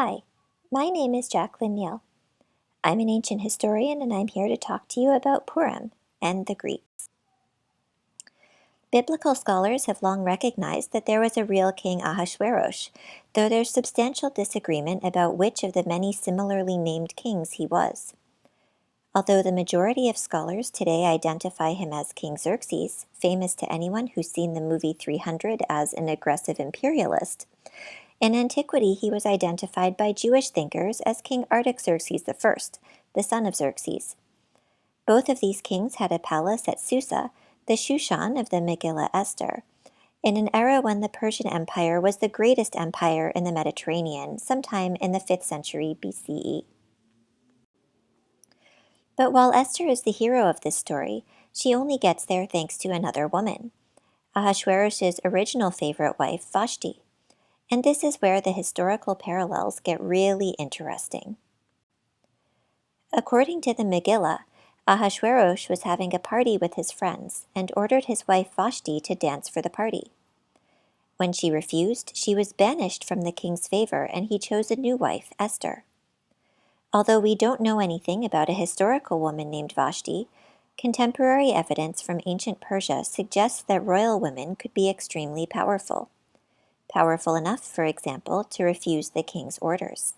Hi, my name is Jaclyn Neel. I'm an ancient historian and I'm here to talk to you about Purim and the Greeks. Biblical scholars have long recognized that there was a real king Ahasuerus, though there's substantial disagreement about which of the many similarly named kings he was. Although the majority of scholars today identify him as King Xerxes, famous to anyone who's seen the movie 300 as an aggressive imperialist, in antiquity, he was identified by Jewish thinkers as King Artaxerxes I, the son of Xerxes. Both of these kings had a palace at Susa, the Shushan of the Megillah Esther, in an era when the Persian Empire was the greatest empire in the Mediterranean, sometime in the 5th century BCE. But while Esther is the hero of this story, she only gets there thanks to another woman, Ahasuerus' original favorite wife, Vashti. And this is where the historical parallels get really interesting. According to the Megillah, Ahasuerus was having a party with his friends and ordered his wife Vashti to dance for the party. When she refused, she was banished from the king's favor and he chose a new wife, Esther. Although we don't know anything about a historical woman named Vashti, contemporary evidence from ancient Persia suggests that royal women could be extremely powerful. Powerful enough, for example, to refuse the king's orders.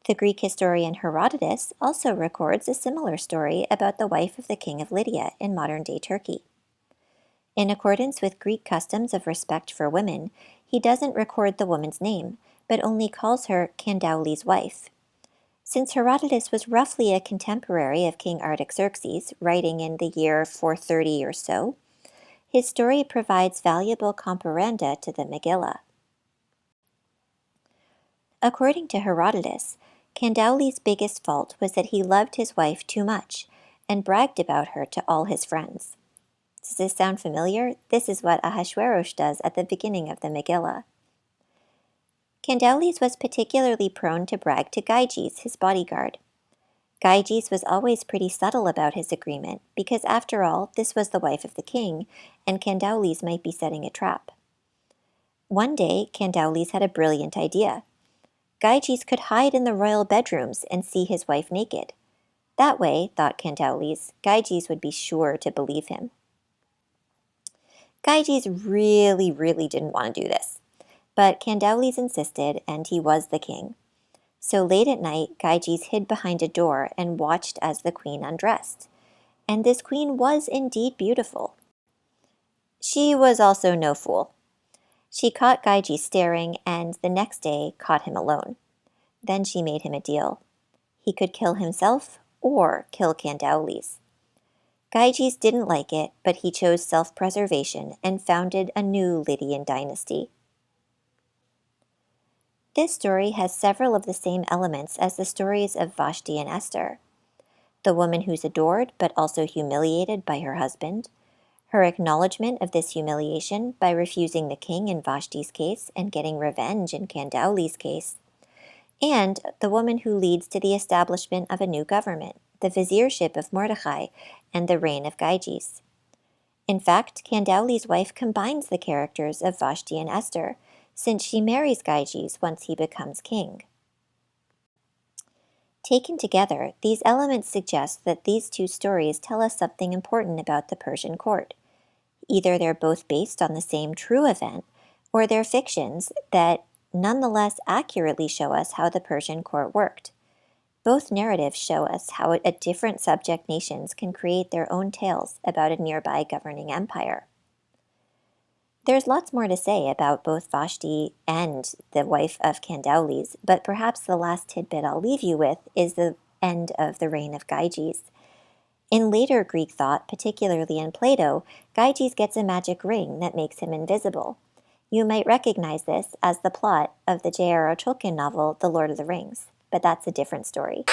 The Greek historian Herodotus also records a similar story about the wife of the king of Lydia in modern-day Turkey. In accordance with Greek customs of respect for women, he doesn't record the woman's name, but only calls her Candaules' wife. Since Herodotus was roughly a contemporary of King Artaxerxes, writing in the year 430 or so, his story provides valuable comparanda to the Megillah. According to Herodotus, Candaules' biggest fault was that he loved his wife too much and bragged about her to all his friends. Does this sound familiar? This is what Ahasuerus does at the beginning of the Megillah. Candaules was particularly prone to brag to Gyges, his bodyguard. Gyges was always pretty subtle about his agreement, because after all, this was the wife of the king, and Candaules might be setting a trap. One day, Candaules had a brilliant idea. Gyges could hide in the royal bedrooms and see his wife naked. That way, thought Candaules, Gyges would be sure to believe him. Gyges really didn't want to do this, but Candaules insisted, and he was the king. So late at night, Gyges hid behind a door and watched as the queen undressed. And this queen was indeed beautiful. She was also no fool. She caught Gyges staring and the next day caught him alone. Then she made him a deal. He could kill himself or kill Candaules. Gyges didn't like it, but he chose self-preservation and founded a new Lydian dynasty. This story has several of the same elements as the stories of Vashti and Esther. The woman who's adored but also humiliated by her husband, her acknowledgement of this humiliation by refusing the king in Vashti's case and getting revenge in Candaules' case, and the woman who leads to the establishment of a new government, the viziership of Mordecai, and the reign of Gyges. In fact, Candaules' wife combines the characters of Vashti and Esther, since she marries Gyges once he becomes king. Taken together, these elements suggest that these two stories tell us something important about the Persian court. Either they're both based on the same true event, or they're fictions that nonetheless accurately show us how the Persian court worked. Both narratives show us how different subject nations can create their own tales about a nearby governing empire. There's lots more to say about both Vashti and the wife of Candaules, but perhaps the last tidbit I'll leave you with is the end of the reign of Gyges. In later Greek thought, particularly in Plato, Gyges gets a magic ring that makes him invisible. You might recognize this as the plot of the J.R.R. Tolkien novel, The Lord of the Rings, but that's a different story.